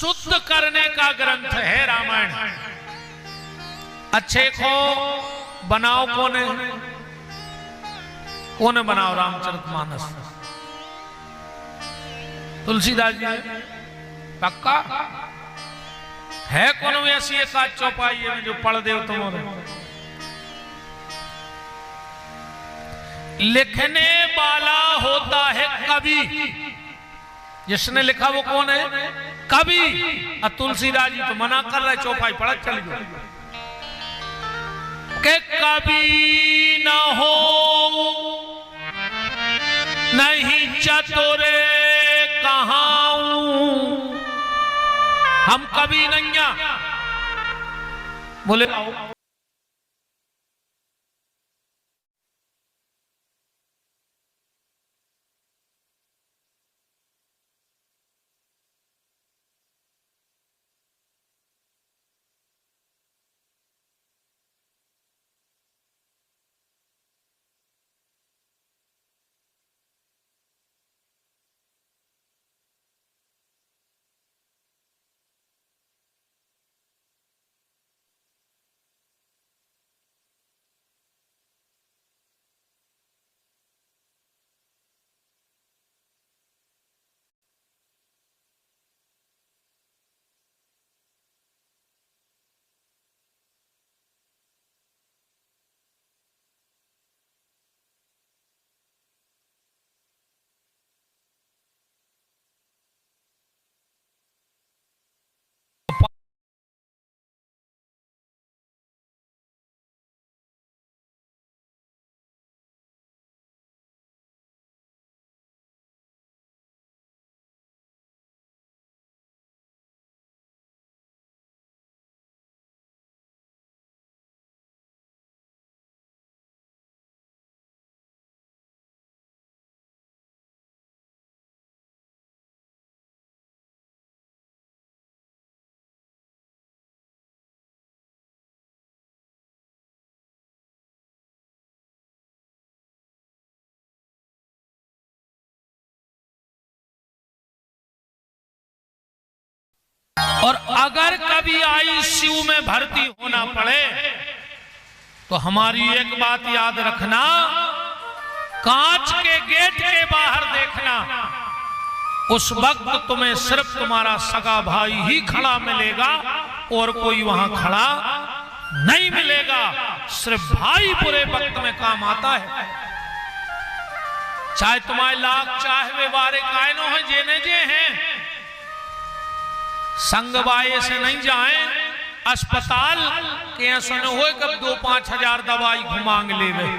शुद्ध करने का ग्रंथ है रामायण। अच्छे को बनाओ कोने बनाओ रामचरितमानस। तुलसीदास जी पक्का है कौन ऐसी एक आध चौपाई है जो पढ़ दे तुम्हारे। लिखने वाला होता है कवि, जिसने लिखा वो कौन है? कवि। तुलसीदास जी तो मना कर रहे चौपाई पढ़ चल गए के कवि न हो नहीं चतुरे कहाऊं, हम कभी नहीं बोले। और अगर कभी आईसीयू में भर्ती होना पड़े तो हमारी एक बात याद रखना, कांच के गेट के बाहर देखना, उस वक्त तुम्हें सिर्फ तुम्हारा सगा भाई ही खड़ा मिलेगा और कोई वहां खड़ा नहीं मिलेगा। सिर्फ भाई बुरे वक्त में काम आता है। चाहे तुम्हारे लाख चाहे वे बारे कायनो है जेने जे हैं, संग बाए से नहीं जाए अस्पताल के ऐसा न हो कब 2-5 हजार दवाई घुमांग ले गए।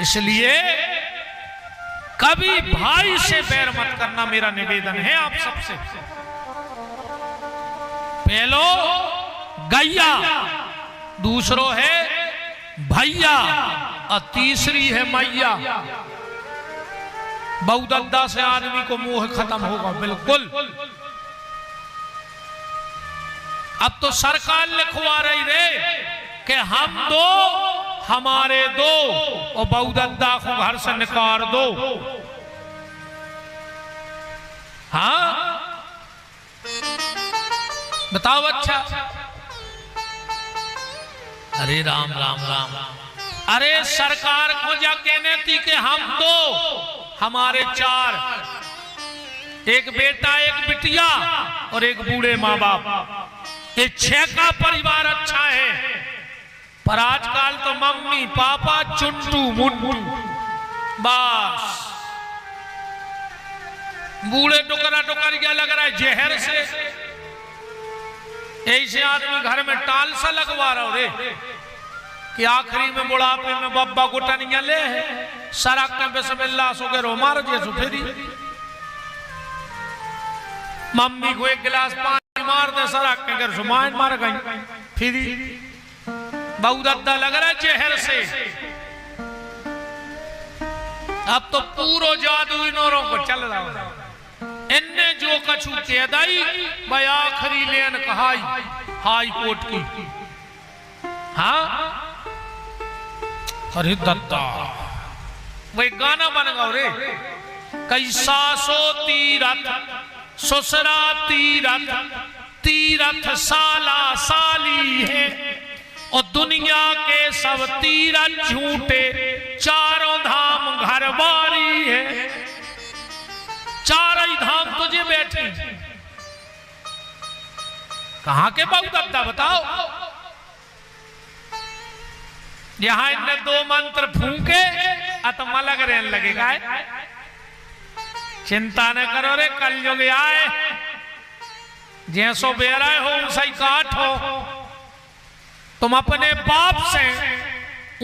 इसलिए कभी भाई से बैर मत करना, मेरा निवेदन है आप सबसे। पहलो गैया, दूसरो है भैया और तीसरी है मैया। बहुदद्दा से आदमी को मोह खत्म होगा बिल्कुल। अब तो सरकार लिखवा रही रे कि हम दो हमारे दो और बहुदद्दा को घर से निकाल दो। हाँ बताओ। अच्छा अरे राम राम राम, अरे सरकार को जा कहने थी कि हम दो हमारे 4, एक बेटा एक बिटिया और एक बूढ़े माँ बाप, ये 6 का परिवार अच्छा है। पर आजकल तो मम्मी पापा चुन्टू मुन्टू बस। बूढ़े टुकड़ा लग रहा है जहर से। ऐसे आदमी घर में टाल सा लगवा रहा रे कि आखिरी में बुढ़ापे में बब्बा गुटनिया ले है सड़क में बिस्मिल्लाह सो के रो मार जैसो फेरी। मम्मी को एक गिलास पानी मार दे सड़क के घर सुमाइन मार गई फिर बहुदद्दा लग रहा है जहर से। अब तो पूरा जादू इनोरों को चल रहा है। इनने जो कछु कह दाई भाई आखिरी लेन कहाई हाई कोर्ट की। हाँ अरे दत्ता वही गाना बन गया रे, कैसा सो तीरथ ससुरा तीरथ तीरथ साला साली है, और दुनिया के सब तीरथ झूठे, चारों धाम घर बारी है। चार ही धाम तुझे बैठे, कहां के बहुदत्ता बताओ। यहां इनने दो मंत्र फूके अतमा लग रहने लगेगा। चिंता न करो रे, कलयुग आए, जैसो बेरा हो सही काट हो। तुम अपने बाप से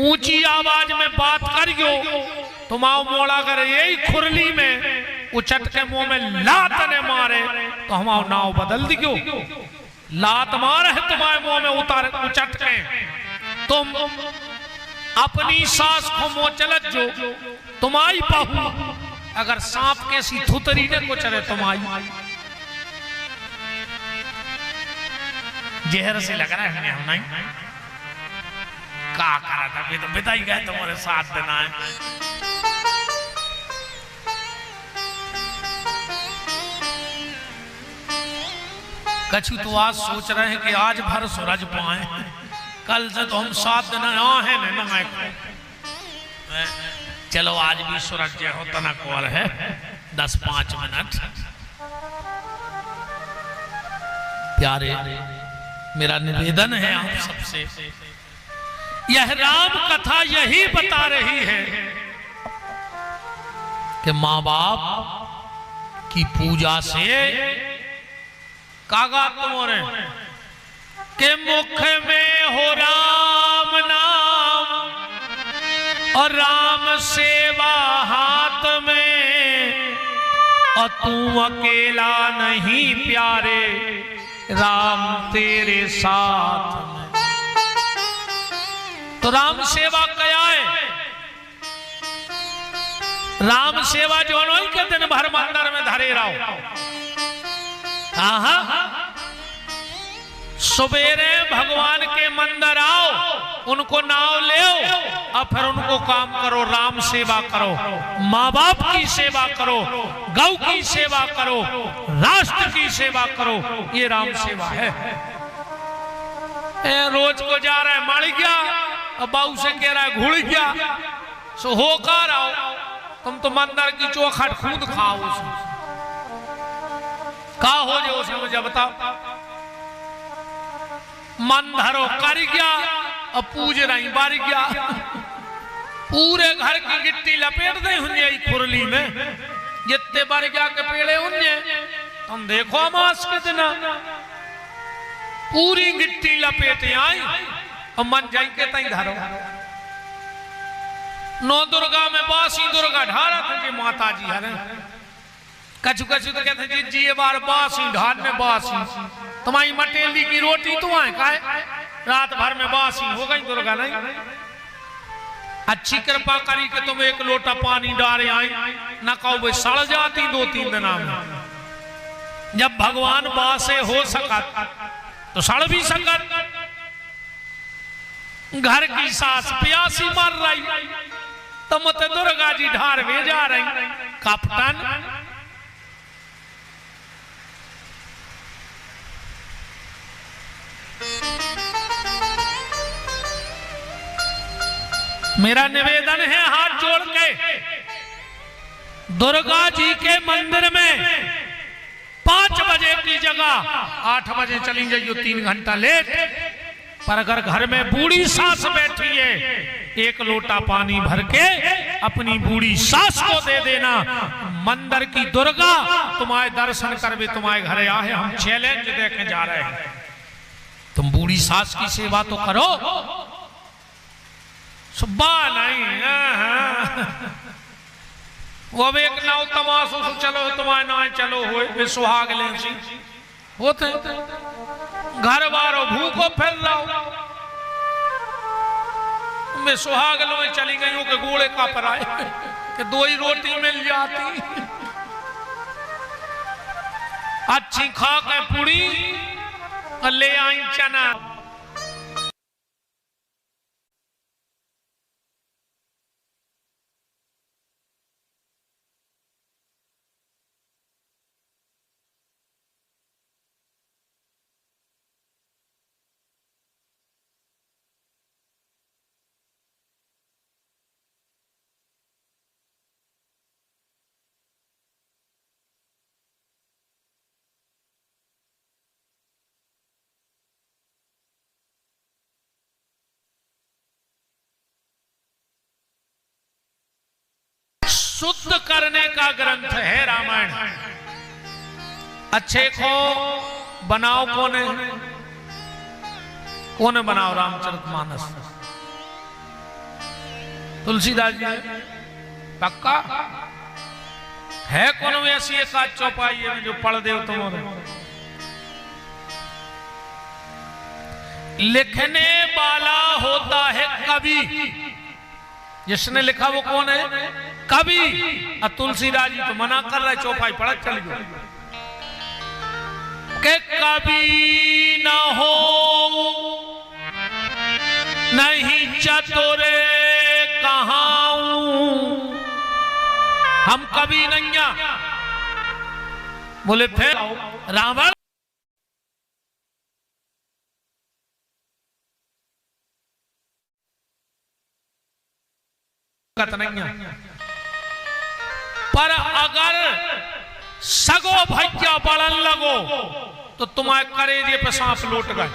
ऊंची आवाज में बात करियो, तुम आओ मोड़ा कर यही खुरली में उचट के मुंह में लात ने मारे तो हम आओ नाव बदल दियो। लात मारे है तुम्हारे मुंह में उतार उचट के, तुम अपनी सास को मोचलत जो तुम्हारी बहू, अगर सांप कैसी थुतरी ने को चले तुम्हारी। जहर से लग रहा है हम नहीं का करा था, तो बिताई गए तुम्हारे साथ देना है। कछु तो आज सोच रहे हैं कि आज भर सूरज पाए, कल से तो हम 7 दिन है न। चलो आज भी सूरज हो तना कौर है 10-5 मिनट। प्यारे, मेरा निवेदन है आप सबसे, यह राम कथा यही बता रही है कि माँ बाप की पूजा से कागा तुम्हारे के मुख में हो राम नाम, और राम सेवा हाथ में, और तू अकेला नहीं प्यारे, राम तेरे साथ में। तो राम सेवा क्या है? राम सेवा जो के दिन भर मंदिर में धरे रहो। सवेरे भगवान के मंदिर आओ, उनको नाव ले और फिर उनको काम करो, राम सेवा करो, माँ बाप की सेवा करो, गौ की सेवा करो, राष्ट्र की सेवा करो, ये राम सेवा है। रोज को जा रहा है मर गया, अब बाऊ से कह रहा है घुड़ गया, सो होकर आओ। तुम तो मंदिर की चौखट खुद खाओ, का हो जो उसने मुझे बताओ। मन धरो कर गया और पूज रही बार गया, पूरे घर की गिट्टी लपेट दे हुए खुरली में, जितने बार गया के पेड़े हुए तुम देखो मास के दिन पूरी गिट्टी लपेटे आई और मन जाई के तई धरो। नौ दुर्गा में बासी दुर्गा ढारा था कि माता जी हरे, कछु कछु तो कहते जी जी ये बार बासी ढाल में बासी, तुम्हारी मटेली की रोटी तो आए का रात भर में बासी हो गई दुर्गा नहीं। अच्छी कृपा करी कि तुम एक लोटा पानी डाले आई, न कहो भाई सड़ जाती 2-3 दिन में। जब भगवान बासे हो सकत तो सड़ भी सकत। घर की सास प्यासी मर रही तो मत दुर्गा जी ढार में जा रही कप्तान। मेरा निवेदन है हाथ जोड़ के, दुर्गा जी के मंदिर में 5 बजे की जगह 8 बजे चली जाइयो, 3 घंटा लेट। पर अगर घर में बूढ़ी सास बैठी है, 1 लोटा पानी भर के अपनी बूढ़ी सास को दे देना। मंदिर की दुर्गा तुम्हारे दर्शन कर भी तुम्हारे घर आए, हम चैलेंज देके जा रहे हैं। तुम बूढ़ी सास की सेवा तो करो, सुबह नहीं। वो अब एक नाव तमाशो से चलो तुम्हारे ना चलो हो सुहाग ले होते घर बारो भूखो फैल रहा मैं सुहाग लो चली गई हूं के गोले का पराए कि 2 ही रोटी मिल जाती। अच्छी खा के पूरी ले आई चना। शुद्ध करने का ग्रंथ है रामायण। अच्छे को बनाओ कोने बनाओ रामचरितमानस? तुलसीदास जी पक्का है कौन ऐसी एक आध चौपाई है जो पढ़ दे तुम्हारे? लिखने वाला होता है कवि, जिसने लिखा वो कौन है? कवि। और तुलसीदास जी तो मना कर रहे चौपाई पढ़ चल गए के कवि न हो नहीं चतुरे कहाऊं, हम कभी नहीं। बोले फिर रावण नहीं, पर अगर सगो भैया बढ़न लगो तो तुम्हारे करेजे पे सांप लौट गए।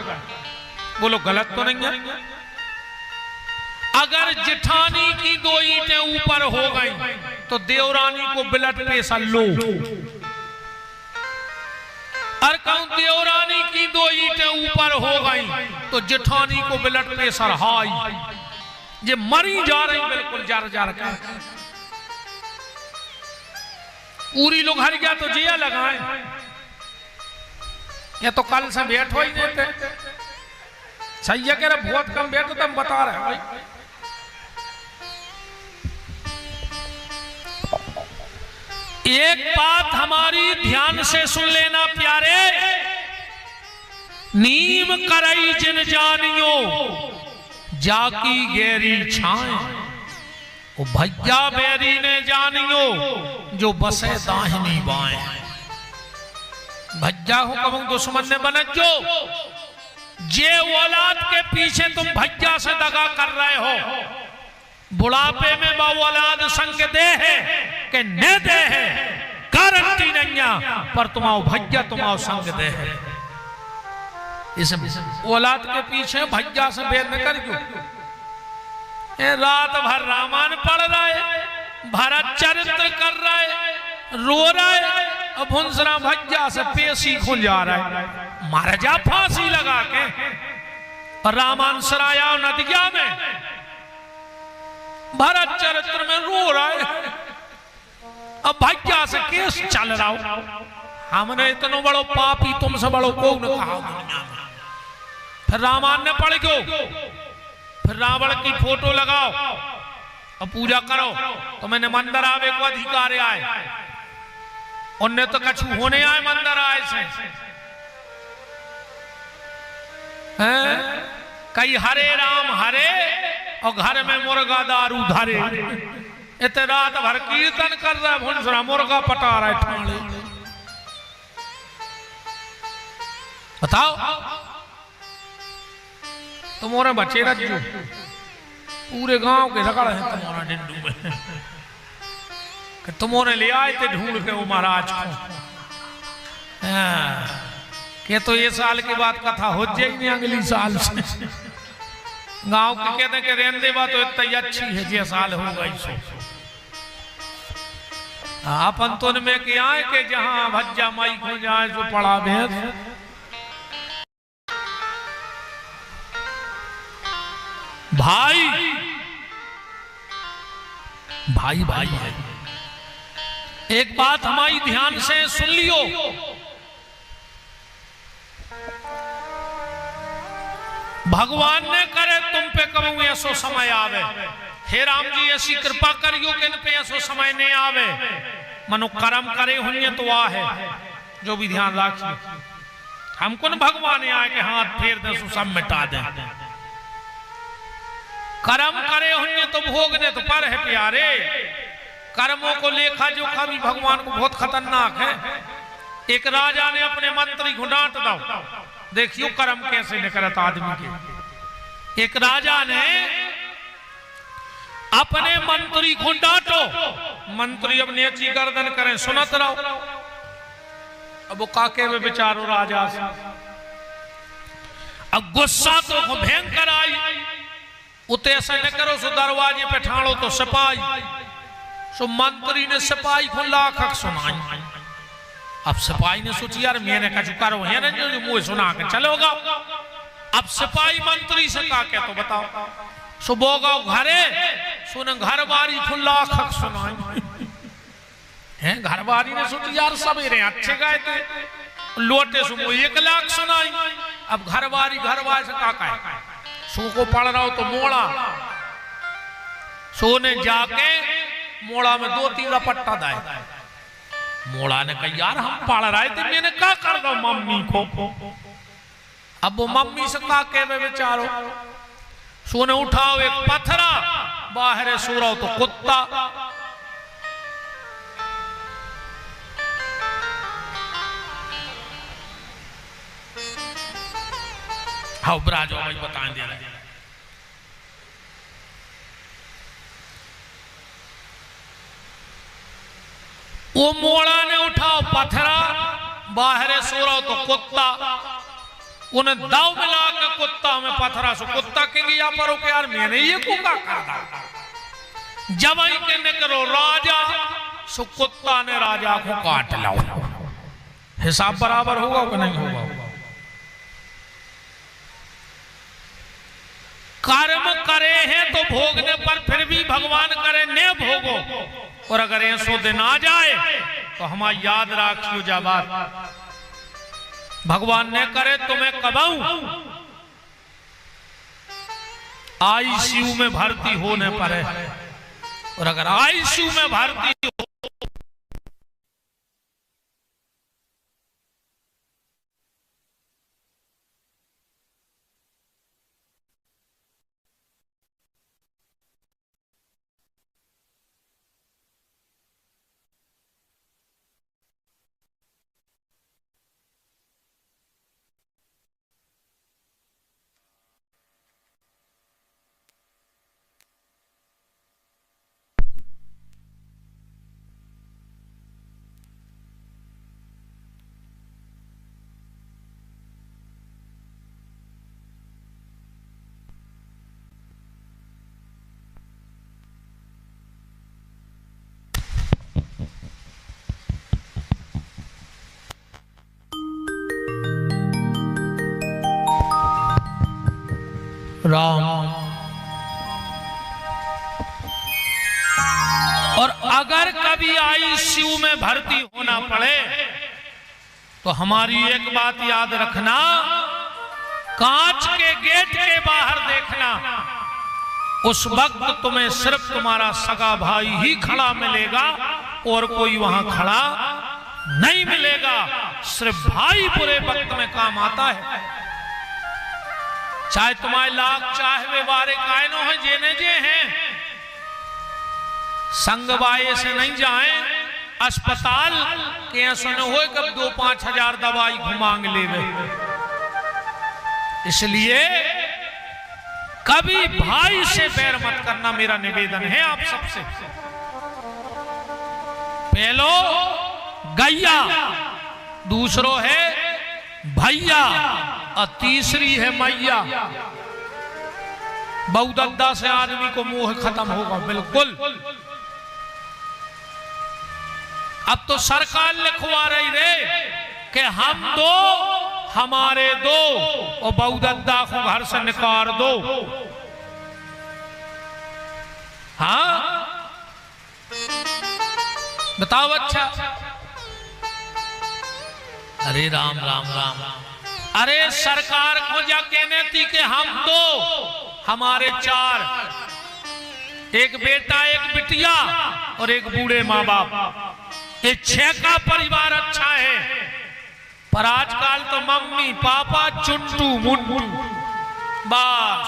बोलो गलत तो नहीं है? अगर जिठानी की 2 ईंटें ऊपर हो गई तो देवरानी को ब्लड प्रेशर लो, और कहूं देवरानी की 2 ईंटें ऊपर हो गई तो जिठानी को ब्लड प्रेशर हाई। ये मरी जा रही बिल्कुल जार जार कर। पूरी लोग हर गया तो जिया लगाए, ये तो कल से बैठ हो ही नहीं थे। सही है कह रहे बहुत कम बैठो तो हम बता रहे भाई। एक बात हमारी ध्यान से सुन लेना प्यारे, नीम करई जिन जानियो जाकी गैरी छाए, वो भैया बैरी ने जानियो जो बसे दाहिनी बाएं। भैया हो कब दुश्मन ने बनजो, जे औलाद के पीछे तुम भैया से दगा कर रहे हो, बुढ़ापे में बा औलाद संग दे है कि न दे है गारंटी नहीं, पर तुम्हारा भैया तुम्हारा संग दे है। इस औलाद के पीछे भैया से भेद न करियो। रात भर रामायण पढ़ रहा है, भरत चरित्र कर रहा है, रो रहा है, अब भुंसरा भैया से पेशी खुल जा रहा है। मारा जा फांसी लगा के, और रामायण सराया नदिया में भरत चरित्र में रो रहा है। अब भैया से केस चल रहा हो, हमने इतना बड़ो पापी तुमसे बड़ो को न कहा दुनिया में। फिर रामायण ने पढ़ गयो, फिर रावण की फोटो लगाओ और पूजा करो तो मैंने मंदिर आवे को अधिकार आए। उन्हें तो कछु होने आए मंदिर आए से कई हरे राम हरे और घर में मुर्गा दारू धरे। इतने रात भर कीर्तन कर रहा है, भुंसरा मुर्गा पटा रहा है ठाणे। बताओ तुम्हारे बच्चे रज्जू पूरे गांव के रगड़ है तुम्हारा डिंडू में कि तुम्हारे ले आए थे ढूंढ के वो महाराज को। के तो ये साल के बाद कथा हो जाएगी अगली साल से। गांव के कहते हैं कि रहने बात तो इतनी अच्छी है जे साल हो गई सो। अपन तो में क्या है कि जहां भज्जा माई को जाए जो पड़ा भेद। भाई भाई भाई है। एक बात हमारी ध्यान से सुन लियो, भगवान ने करे तुम पे कबू ऐसो समय आवे। हे राम जी ऐसी कृपा करियो कि इन पे ऐसो समय नहीं आवे। मनु कर्म करे हुए तो आ है जो भी ध्यान रखिए। हमको न भगवान आए के हाथ फेर दे सो सब मिटा दे। कर्म करे हुए तो भोगने तो पर है प्यारे। कर्मों को लेखा जोखा भी भगवान को बहुत खतरनाक है। एक राजा ने अपने मंत्री को डांट दो, देखियो कर्म कैसे निकलता आदमी के। एक राजा ने अपने मंत्री को डांटो, मंत्री अब नेची गर्दन करें सुनत रहो। अब वो काके में बेचारो राजा से अब गुस्सा तो भयंकर आई। उते ऐसा न करो सो दरवाजे पे ठाड़ो तो सिपाही सो मंत्री ने सिपाही को लाख सुनाई। अब सिपाही ने सोची यार मैंने का चुकारो है ना जो मुझे सुना के चलोगा। अब सिपाही मंत्री से कहा क्या तो बताओ। सो बोगा घरे सुन घर बारी खुला खक सुनाई है। घर बारी ने सोची यार सवेरे अच्छे गए थे लोटे सो 1 लाख सुनाई। अब घर बारी से काका है सो को पढ़ रहा हो तो मोड़ा सो ने जाके मोड़ा में 2-3 पट्टा दाए। मोड़ा ने कहा यार हम पढ़ रहे थे मैंने क्या कर दो मम्मी को। अब वो मम्मी से कहा के बेचारो सोने उठाओ एक पत्थरा बाहर सो रहा हो तो कुत्ता। हाँ ब्राजो भाई बताएं दे रहे वो मोड़ा ने उठाओ पत्थरा बाहर सो रहा हो तो कुत्ता। उन्हें दाव मिला के कुत्ता में पत्थरा सो कुत्ता कहेंगे या पर के यार मैंने ये कुका कर दा। जब आई के निकलो राजा सो कुत्ता ने राजा को काट लाओ। हिसाब बराबर होगा कि नहीं होगा। कर्म करे हैं तो भोगने पर फिर भी भगवान करे ने भोगो। और अगर ये 100 दिन आ जाए तो हमारा याद रखियो जा बात भगवान ने करे तो मैं कबाऊं आईसीयू में भर्ती होने पर है। और अगर आईसीयू में भर्ती हो राम। और अगर कभी आईसीयू में भर्ती होना पड़े तो हमारी एक बात याद रखना, कांच के गेट के बाहर देखना। उस वक्त तुम्हें सिर्फ तुम्हारा सगा भाई ही खड़ा मिलेगा और कोई वहां खड़ा नहीं मिलेगा। सिर्फ भाई बुरे वक्त में काम आता है। चाहे तुम्हारे लाख चाहे वे बारे कायनो है जेने जे हैं, संग बाए से नहीं जाए अस्पताल के ऐसा न हो कब 2-5 हजार दवाई मांग ले गए। इसलिए कभी भाई से बैर मत करना, मेरा निवेदन है आप सबसे। पहलो गैया, दूसरो है भैया और तीसरी है मैया। बहुदद्दा से आदमी को मोह खत्म होगा बिल्कुल। अब तो सरकार लिखवा रही रे कि हम दो हमारे दो और बहुदद्दा को घर से निकाल दो। हाँ बताओ। अच्छा अरे राम राम राम। अरे सरकार को जा कहने थी कि हम दो हमारे 4, एक बेटा एक बिटिया और एक बूढ़े माँ बाप, ये 6 का परिवार अच्छा है। पर आजकल तो मम्मी पापा चुन्टू मुन्टू बस।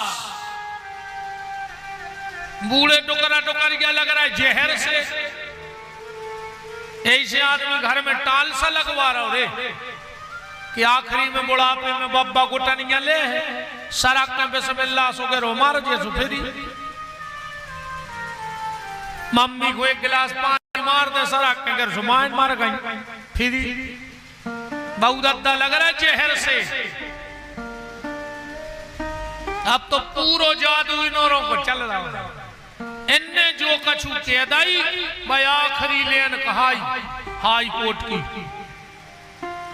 बूढ़े टुकड़ा टुकड़िया लग रहा है जहर से। ऐसे आदमी घर में टाल सा लगवा रहा रे कि आखिरी में बुढ़ापे में बब्बा गुटनिया ले है सड़क में बिस्मिल्लाह सो के रो मार जैसो फेरी। मम्मी को एक गिलास पानी मार दे सड़क के घर सुमाइन मार गई फिरी। बहुदद्दा लग रहा है जहर से। अब तो पूरा जादू इन औरों को चल रहा है। इनने जो कछु कह दई भाई आखिरी लेन कहाई हाई कोर्ट की।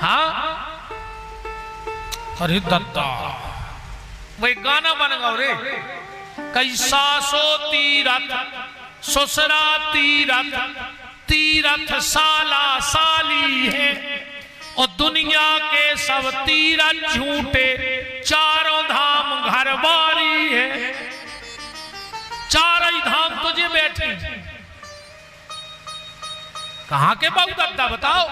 हाँ अरे दत्ता भाई गाना बन गया रे। कैसा सो तीरथ ससुरा तीरथ तीरथ साला साली है और दुनिया के सब तीरथ झूठे चारों धाम घर बारी है। चारों ही धाम तुझे बैठे कहां के बाबू दत्ता बताओ।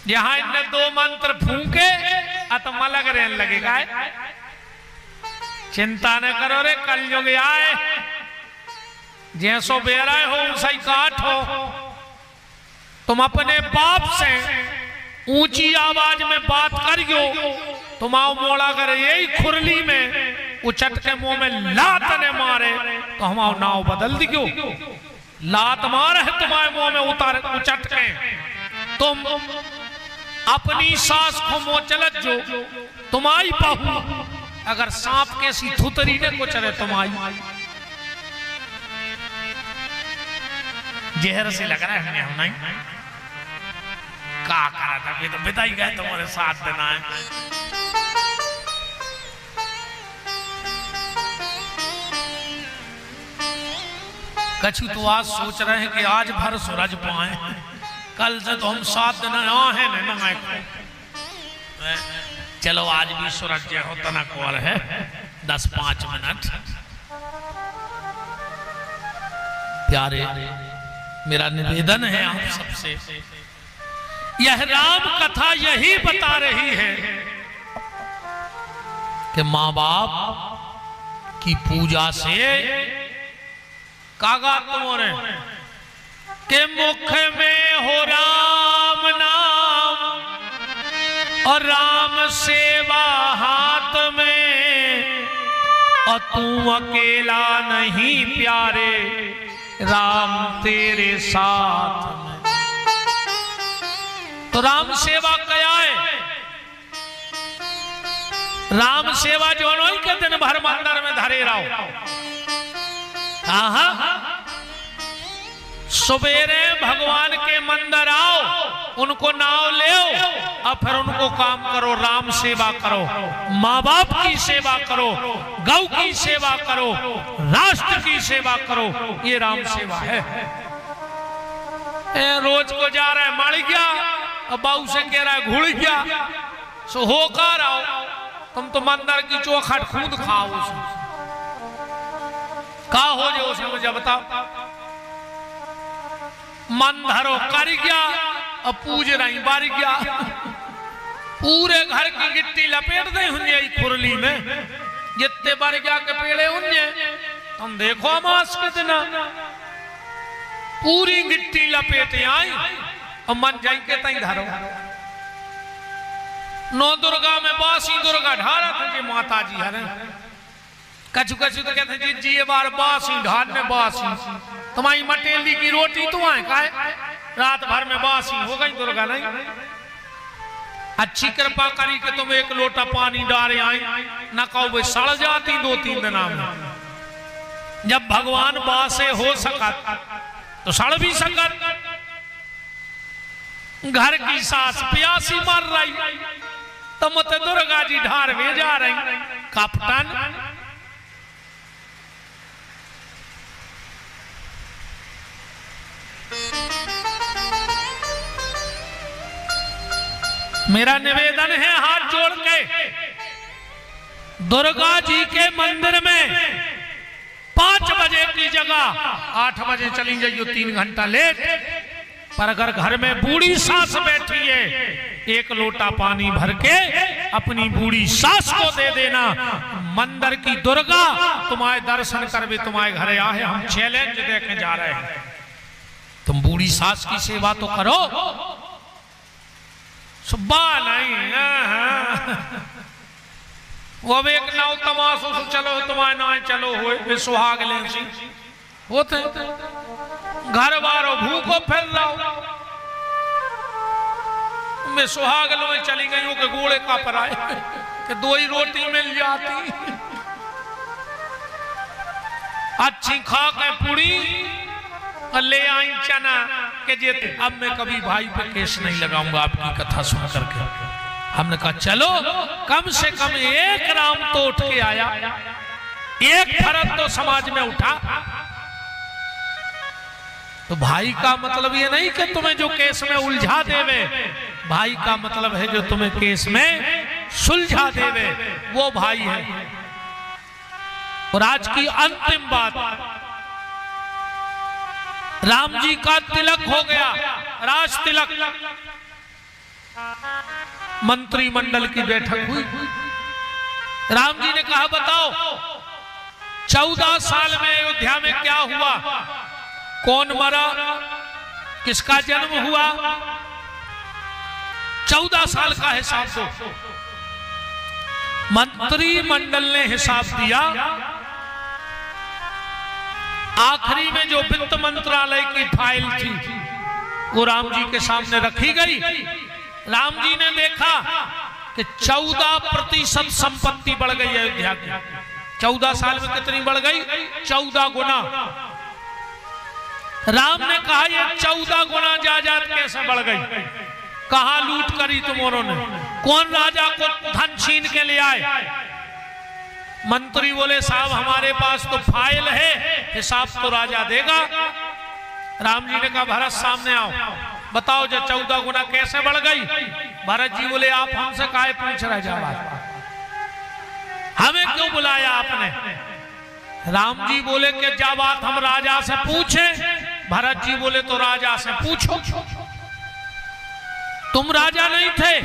यहां इनने दो मंत्र फूके आत्मा लग रहने लगेगा। चिंता न करो रे कलयुग आए जैसो बेरा हो सही काट हो। तुम अपने बाप से ऊंची आवाज में बात करियो तुम आओ मोड़ा करे यही खुरली में उचट के मुंह में लात ने मारे तो हम आओ नाव बदल दियो। लात मारे है तुम्हारे मुंह में उतार उचट के तुम अपनी सास को मोचलत जो तुम्हारी बहू अगर सांप के सी थुतरी ने को चले तुम्हारी जहर से लग रहा है हम नहीं का करा था तो बिताई गए तुम्हारे साथ देना है। कछु तो आज सोच रहे हैं कि आज भर सूरज पाए कल से तो हम साथ देना है ना। चलो आज भी सूरज जय होता ना कॉल है 10-5 मिनट। प्यारे मेरा निवेदन है आप सबसे यह राम कथा यही बता रही है कि माँ बाप की पूजा से कागा तुम्हारे के मुख में हो राम नाम और राम सेवा हाथ में और तू अकेला नहीं प्यारे राम तेरे साथ में। तो राम सेवा क्या है? राम सेवा जो नहीं के दिन भर मंदिर में धरे रहो। सवेरे भगवान के मंदिर आओ उनको नाव ले और फिर उनको काम करो राम सेवा करो माँ बाप की सेवा करो गौ की सेवा करो राष्ट्र की सेवा करो ये राम सेवा है। रोज को जा रहा है मर गया अब बाबू से कह रहा है घुड़ गया सो होकर आओ तुम तो मंदिर की चौखट खुद खाओ उसमें का हो जाए उसमें मुझे बताओ। मन धरो कर गया अब पूज रही बार गया पूरे घर की गिट्टी लपेट दे हुए खुरली में जितने बार गया के पेड़े हुए तुम देखो मास के दिन पूरी गिट्टी लपेटे आई और मन जाई के तई धरो। नौ दुर्गा में बासी दुर्गा ढारा थे माता जी हरे कछु कछु तो कहते जी जी ये बार बासी ढाल में बासी तुम्हारी मटेली की रोटी तुम्हारे खाए रात भर में बासी हो गई दुर्गा नहीं। अच्छी कृपा करी कि तुम एक लोटा पानी डाले आई न कहो भाई सड़ जाती 2-3 दिन में। जब भगवान बासे हो सकत तो सड़ भी सकत। घर की सास प्यासी मर रही तो मत दुर्गा जी ढार में जा रही कपटन मेरा निवेदन है हाथ जोड़ के दुर्गा जी के मंदिर में 5 बजे की जगह 8 बजे चली जाइयो 3 घंटा लेट। पर अगर घर में बूढ़ी सास बैठी है 1 लोटा पानी भर के अपनी बूढ़ी सास को दे देना। मंदिर की दुर्गा तुम्हारे दर्शन कर भी तुम्हारे घर आए हम चैलेंज देके जा रहे हैं। तुम बूढ़ी सास की सेवा तो करो सुबह नहीं वो अब एक नाव तमाशो से चलो तुम्हारे ना चलो हो सुहाग ले होते घर बारो भूखो फैल रहा मैं सुहाग लो चली गई के गोले का पर आए कि 2 ही रोटी मिल जाती अच्छी खा के पूरी ले आई चना के जे अब मैं कभी भाई पे केस नहीं लगाऊंगा आपकी कथा सुन करके। हमने कहा चलो कम से कम एक राम तो उठ के आया, एक फर्क तो समाज में उठा। तो भाई का मतलब ये नहीं कि तुम्हें जो केस में उलझा देवे, भाई का मतलब है जो तुम्हें केस में सुलझा देवे, वो भाई है। और आज की अंतिम बात, राम जी का तिलक हो गया, राज तिलक। मंत्रिमंडल की बैठक हुई। राम जी ने कहा बताओ 14 साल में अयोध्या में क्या हुआ, कौन मरा, किसका जन्म हुआ, 14 साल का हिसाब दो। मंत्रिमंडल ने हिसाब दिया। आखिरी में जो वित्त मंत्रालय की फाइल थी वो राम जी के सामने रखी गई। राम जी ने देखा कि 14% संपत्ति बढ़ गई अयोध्या की। 14 साल में कितनी बढ़ गई? 14 गुना। राम ने कहा ये 14 गुना जायदाद कैसे बढ़ गई, कहां लूट करी तुमों ने, कौन राजा को धन छीन के ले आए? मंत्री बोले साहब हमारे पास तो फाइल है, हिसाब तो राजा देगा। राम जी ने कहा भरत सामने आओ, बताओ जो 14 गुना कैसे बढ़ गई। भरत जी बोले आप हमसे काहे पूछ रहे जवाब, हमें क्यों बुलाया आपने? राम जी बोले कि जब बात हम राजा से पूछे। भरत जी बोले तो राजा से पूछो, तुम राजा नहीं थे।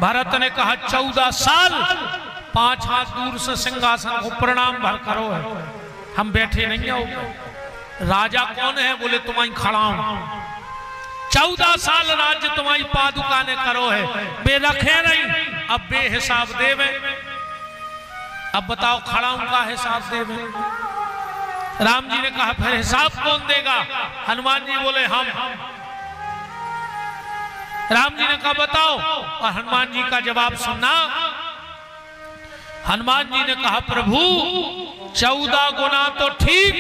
भरत ने कहा 14 साल 5 हाथ दूर से सिंहासन को प्रणाम भर करो है, हम बैठे नहीं हो। राजा कौन है? बोले तुम्हारी खड़ा हूं। 14 साल राज्य तुम्हारी पादुका ने करो है, बे रखे नहीं, अब बेहिसाब देवे। अब बताओ खड़ा हूं का हिसाब देवे। राम जी ने कहा फिर हिसाब कौन देगा? हनुमान जी बोले हम। राम जी ने कहा बताओ, और हनुमान जी का जवाब सुनना। हनुमान जी ने कहा प्रभु 14 गुना तो ठीक,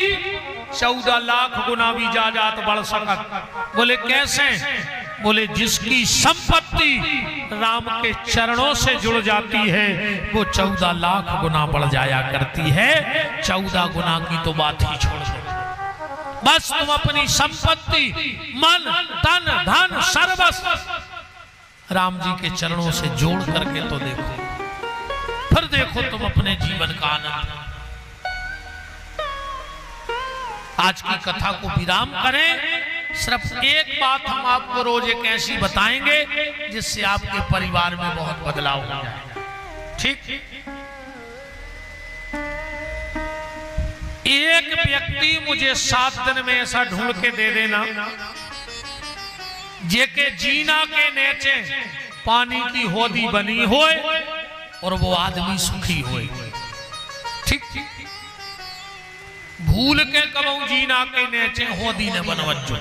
14 लाख गुना भी जायदाद बढ़ सकत। बोले कैसे? बोले जिसकी संपत्ति राम के चरणों से जुड़ जाती है वो 14 लाख गुना बढ़ जाया करती है। 14 गुना की तो बात ही छोड़ दो, बस तुम अपनी संपत्ति मन तन धन सर्वस्व राम जी के चरणों से जोड़ करके तो देखो, फिर देखो तुम अपने जीवन का आनंद। आज की कथा को विराम करें। सिर्फ एक बात हम आपको रोज एक ऐसी बताएंगे जिससे आपके परिवार में बहुत बदलाव हो जाए। ठीक? एक व्यक्ति मुझे 7 दिन में ऐसा ढूंढ के दे देना जेके जीना के नीचे पानी की होदी बनी होए और वो आदमी सुखी होए। ठीक? भूल के कबू जीना के नीचे होदी ने बनवजो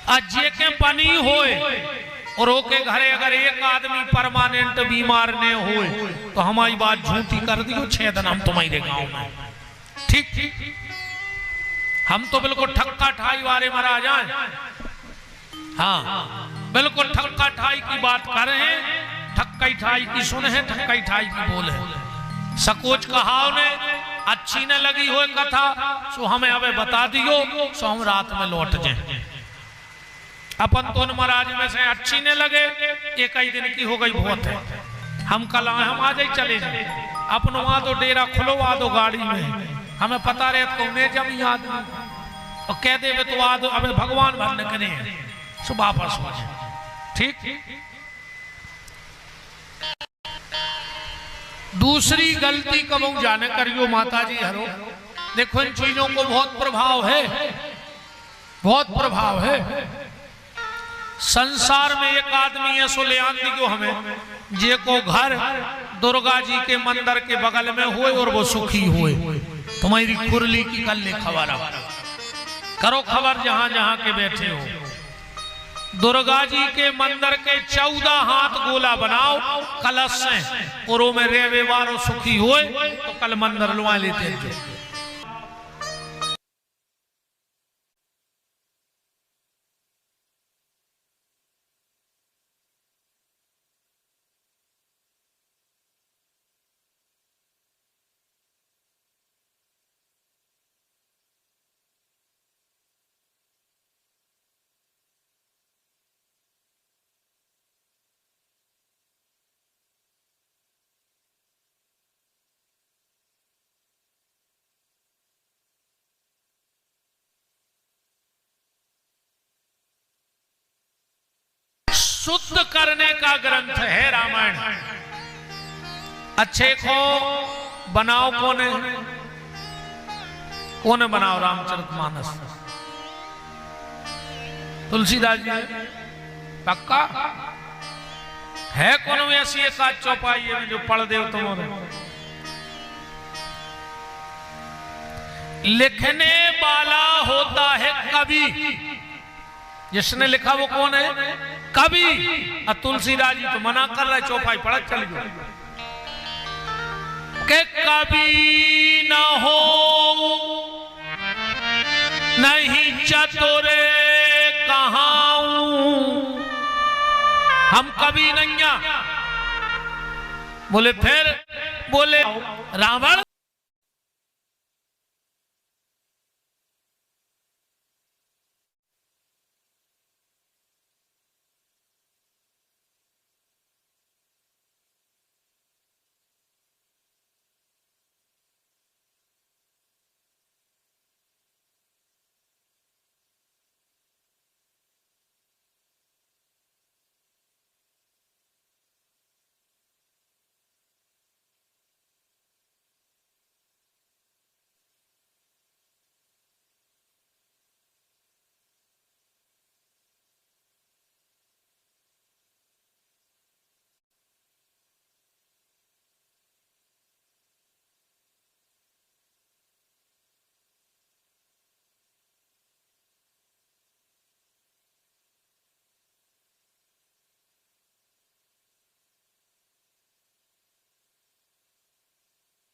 अजे के बनी होए और ओके घरे अगर एक आदमी परमानेंट बीमार ने होए तो हमारी बात झूठी कर दियो 6 दिन हम तुम्हारे गांव में। ठीक? हम तो बिल्कुल ठक्का ठाई वाले मरा जाए। हाँ बिल्कुल ठक्का ठाई की बात कर रहे हैं, ठक्का ठाई की सुन है, ठक्का ठाई की बोल है। सकोच कहाव ने अच्छी न लगी हो कथा सो हमें अबे बता दियो, सो हम रात में लौट जाए। अपन तो महाराज में से अच्छी न लगे, एक ही दिन की हो गई बहुत है, हम कल आए, हम आज ही चले जाए। अपन वहां तो डेरा खुलवा दो गाड़ी में, हमें पता रहे तो मैं जब याद और कह दे तो आज अबे भगवान भरने के नहीं सो वापस हो जाए। ठीक? दूसरी गलती कबू जाने करियो माता जी हरो। देखो इन चीजों को बहुत प्रभाव है, बहुत प्रभाव है। संसार में एक आदमी है सो ले आती क्यों हमें जे को घर दुर्गा जी के मंदिर के बगल में होए और वो सुखी होए। तुम्हारी कुरली की कल ने खबर करो, खबर जहां जहां के बैठे हो। दुर्गा जी के मंदिर के 14 हाथ गोला बनाओ कलश से और में रेवे वारो सुखी होए तो कल मंदिर लुआ लेते थे। शुद्ध करने का ग्रंथ है रामायण। अच्छे को बनाओ कोने बनाओ रामचरितमानस? तुलसीदास जी पक्का है कौन में ऐसी एक आध चौपाई है जो पढ़ दे तुम्हारे? लिखने वाला होता है कवि, जिसने लिखा वो कौन है? कवि। और तुलसीदास जी तो मना कर रहे चौपाई पढ़ चल गए के कवि न हो नहीं चतुरे कहाऊं, हम कभी नहीं। बोले फिर बोले रावण